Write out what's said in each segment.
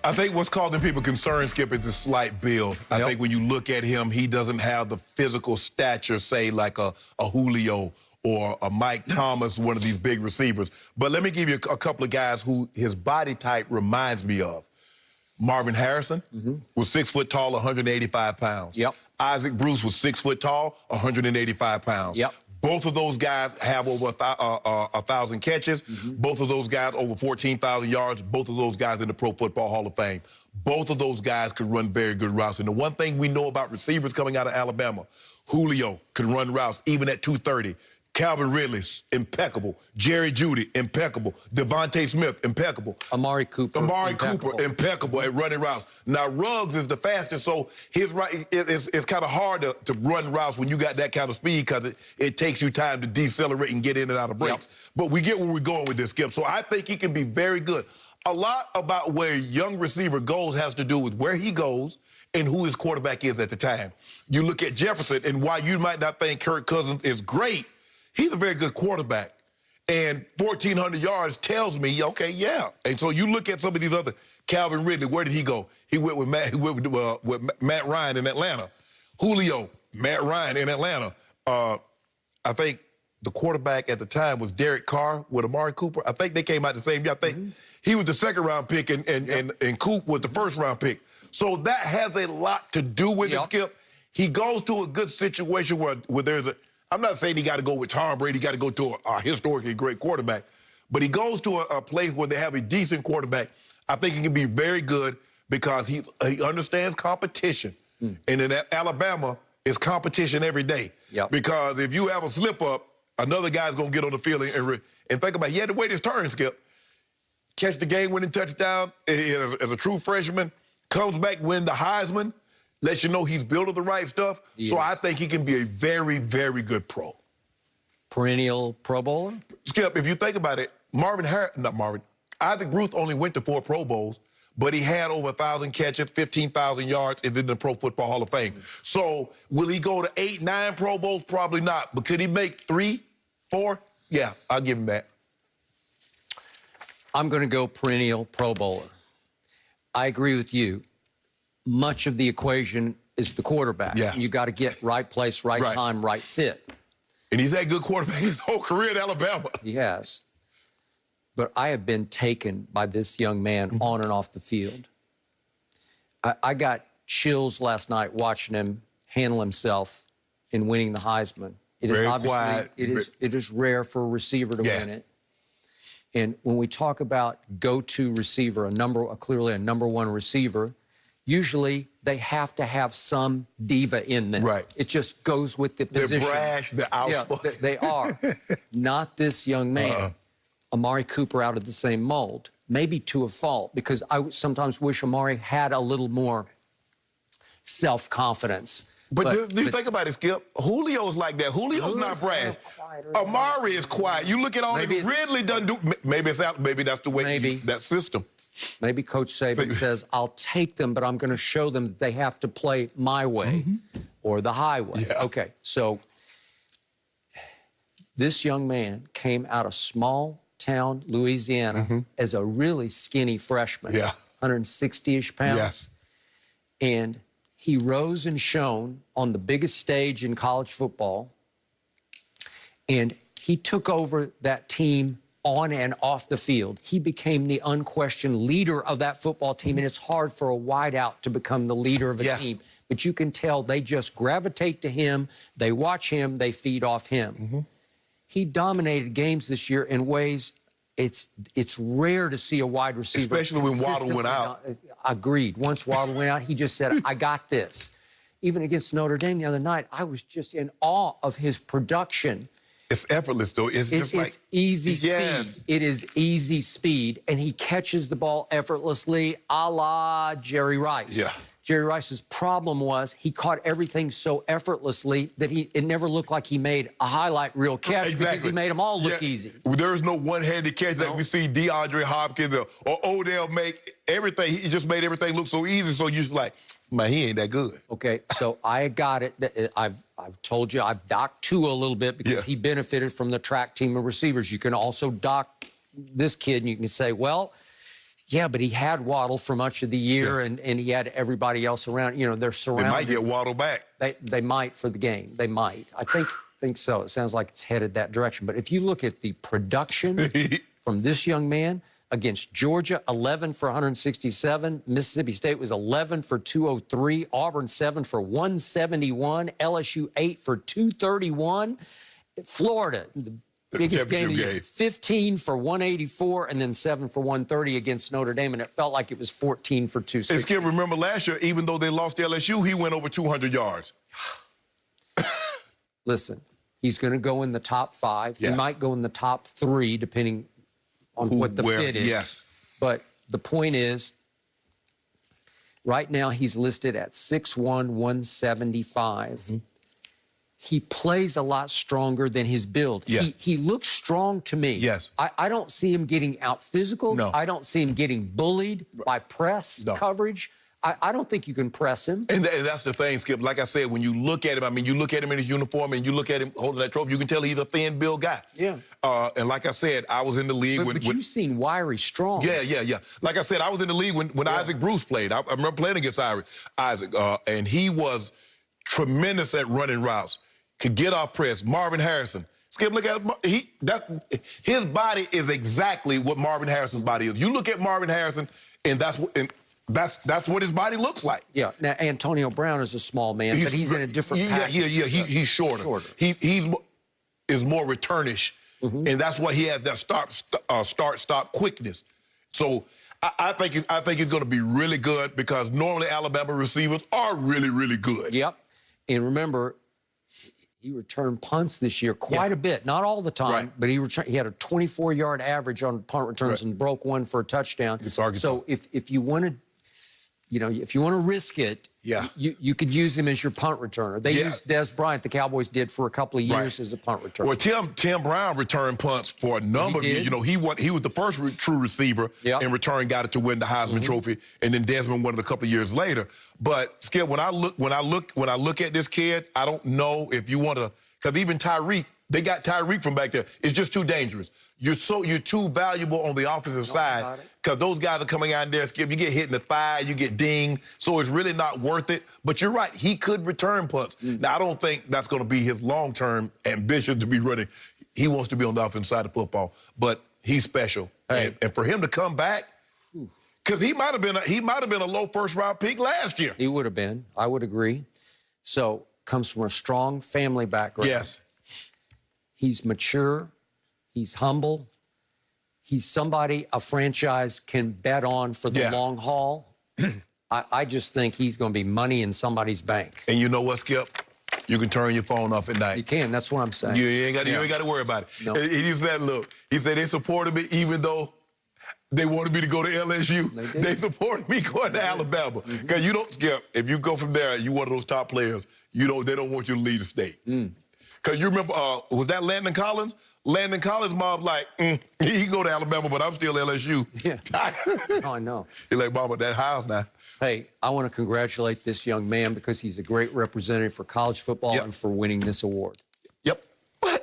I think what's causing people concern, Skip, is the slight build. I think when you look at him, he doesn't have the physical stature, say, like a Julio or a Mike Thomas, one of these big receivers. But let me give you a couple of guys who his body type reminds me of. Marvin Harrison was 6 foot tall, 185 pounds. Isaac Bruce was 6 foot tall, 185 pounds. Both of those guys have over 1,000 catches. Both of those guys over 14,000 yards. Both of those guys in the Pro Football Hall of Fame. Both of those guys could run very good routes. And the one thing we know about receivers coming out of Alabama, Julio could run routes even at 230. Calvin Ridley's impeccable. Jerry Jeudy, impeccable. Devonta Smith, impeccable. Amari Cooper, impeccable at running routes. Now, Ruggs is the fastest, so his it's kind of hard to run routes when you got that kind of speed because it takes you time to decelerate and get in and out of breaks. But we get where we're going with this, Skip. So I think he can be very good. A lot about where a young receiver goes has to do with where he goes and who his quarterback is at the time. You look at Jefferson, and while you might not think Kirk Cousins is great, he's a very good quarterback. And 1,400 yards tells me, okay, yeah. And so you look at some of these other, Calvin Ridley, where did he go? He went with Matt Ryan in Atlanta. Julio, Matt Ryan in Atlanta. I think the quarterback at the time was Derek Carr with Amari Cooper. I think they came out the same year. I think he was the second-round pick and Coop was the first-round pick. So that has a lot to do with it, Skip. He goes to a good situation where there's a, I'm not saying he got to go with Tom Brady, got to go to a historically great quarterback, but he goes to a place where they have a decent quarterback. I think he can be very good because he understands competition. And in Alabama, it's competition every day. Because if you have a slip-up, another guy's going to get on the field and think about it. He had to wait his turn, Skip. Catch the game-winning touchdown as a true freshman, comes back, win the Heisman, lets you know he's built the right stuff. So I think he can be a very, very good pro. Perennial Pro Bowler? Skip, if you think about it, Isaac Bruce only went to 4 Pro Bowls, but he had over 1,000 catches, 15,000 yards, and then the Pro Football Hall of Fame. So will he go to 8, 9 Pro Bowls? Probably not. But could he make 3, 4? Yeah, I'll give him that. I'm going to go perennial Pro Bowler. I agree with you. Much of the equation is the quarterback. You got to get right place, right time, right fit. And he's had good quarterback his whole career in Alabama. He has. But I have been taken by this young man on and off the field. I got chills last night watching him handle himself in winning the Heisman. It is obviously it is rare for a receiver to win it. And when we talk about go-to receiver, clearly a #1 receiver, usually they have to have some diva in them. It just goes with the position. They're brash, they're outspoken. They are. Not this young man. Amari Cooper out of the same mold, maybe to a fault, because I sometimes wish Amari had a little more self-confidence. But do you think about it, Skip? Julio's like that. Julio's not brash. Amari is quiet. You look at all that Ridley doesn't do. Maybe it's out. Maybe that's the way that system. Maybe Coach Saban says, I'll take them, but I'm going to show them that they have to play my way or the highway. Okay, so this young man came out of small town Louisiana as a really skinny freshman, 160-ish pounds. And he rose and shone on the biggest stage in college football, and he took over that team on and off the field. He became the unquestioned leader of that football team, and it's hard for a wideout to become the leader of a team. But you can tell they just gravitate to him, they watch him, they feed off him. He dominated games this year in ways it's rare to see a wide receiver. Especially when Waddle went out. Agreed. Once Waddle went out, he just said, I got this. Even against Notre Dame the other night, I was just in awe of his production. It's effortless, though. It's just like... It's easy speed. It is easy speed, and he catches the ball effortlessly, a la Jerry Rice. Jerry Rice's problem was he caught everything so effortlessly that it never looked like he made a highlight reel catch because he made them all look easy. There is no one-handed catch that we see DeAndre Hopkins or Odell make. Everything, he just made everything look so easy, so you're just like, man, he ain't that good. Okay, so I got it. I've told you, I've docked Tua a little bit because he benefited from the track team of receivers. You can also dock this kid, and you can say, well, Yeah, but he had Waddle for much of the year, and he had everybody else around. You know, they're surrounded. They might get Waddle back. They might for the game. They might. I think so. It sounds like it's headed that direction. But if you look at the production from this young man against Georgia, 11 for 167. Mississippi State was 11 for 203. Auburn, 7 for 171. LSU, 8 for 231. Florida, the biggest game of the year, 15 for 184, and then 7 for 130 against Notre Dame, and it felt like it was 14 for 260. And Skip, remember last year, even though they lost to LSU, he went over 200 yards. Listen, he's going to go in the top 5. Yeah. He might go in the top 3, depending on what the fit is. Yes. But the point is, right now he's listed at 6'1", 175. Mm-hmm. He plays a lot stronger than his build. Yeah. He looks strong to me. Yes. I don't see him getting out physical. No. I don't see him getting bullied by press coverage. I don't think you can press him. And that's the thing, Skip. Like I said, when you look at him, I mean, you look at him in his uniform and you look at him holding that trophy, you can tell he's a thin-built guy. Yeah. And like I said, I was in the league But you've seen wiry strong. Yeah. Like I said, I was in the league when Isaac Bruce played. I remember playing against Isaac, and he was tremendous at running routes. Could get off press. Marvin Harrison. Skip, look at his body is exactly what Marvin Harrison's body is. You look at Marvin Harrison, and that's what his body looks like. Yeah. Now Antonio Brown is a small man, but he's in a different package. Yeah. He's shorter. He is more returnish, and that's why he has that start-stop quickness. So I think he's going to be really good because normally Alabama receivers are really, really good. Yep. And remember, he returned punts this year quite a bit. Not all the time, but he had a 24-yard average on punt returns and broke one for a touchdown. So if you want to, if you want to risk it, you could use him as your punt returner. They used Des Bryant, the Cowboys did for a couple of years as a punt returner. Well, Tim Brown returned punts for a number of years. You know, he was the first true receiver and return got it to win the Heisman Trophy, and then Desmond won it a couple of years later. But Skip, when I look at this kid, I don't know if you want to, because even Tyreek, they got Tyreek from back there. It's just too dangerous. You're too valuable on the offensive side because those guys are coming out there, Skip. You get hit in the thigh, you get dinged, so it's really not worth it. But you're right, he could return punts. Now, I don't think that's going to be his long-term ambition to be running. He wants to be on the offensive side of football, but he's special. And for him to come back, because he might have been a low first-round pick last year. He would have been. I would agree. So comes from a strong family background. Yes. He's mature. He's humble. He's somebody a franchise can bet on for the long haul. I just think he's going to be money in somebody's bank. And you know what, Skip? You can turn your phone off at night. You can. That's what I'm saying. You ain't got to worry about it. No. He said, look, he said they supported me even though they wanted me to go to LSU. They supported me going to Alabama. Because you don't, Skip, if you go from there, you one of those top players, they don't want you to leave the state. Because you remember, was that Landon Collins? Landon Collins' mom like, he can go to Alabama, but I'm still LSU. Yeah. Oh, I know. He's like, Mama, that house now. Hey, I want to congratulate this young man because he's a great representative for college football and for winning this award. Yep.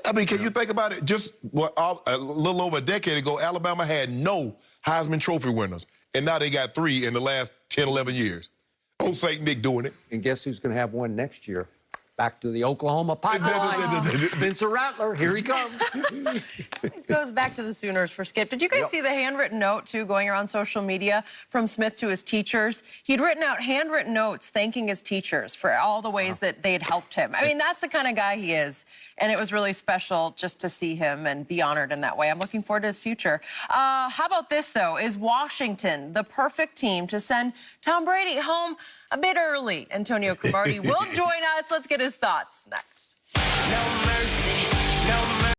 I mean, can you think about it? Just a little over a decade ago, Alabama had no Heisman Trophy winners, and now they got 3 in the last 10, 11 years. Old St. Nick doing it. And guess who's going to have one next year? Back to the Oklahoma pipeline. Spencer Rattler, here he comes. This goes back to the Sooners for Skip. Did you guys see the handwritten note, too, going around social media from Smith to his teachers? He'd written out handwritten notes thanking his teachers for all the ways that they had helped him. I mean, that's the kind of guy he is. And it was really special just to see him and be honored in that way. I'm looking forward to his future. How about this, though? Is Washington the perfect team to send Tom Brady home a bit early? Antonio Cromartie will join us. Let's get his thoughts next. No mercy, no mercy.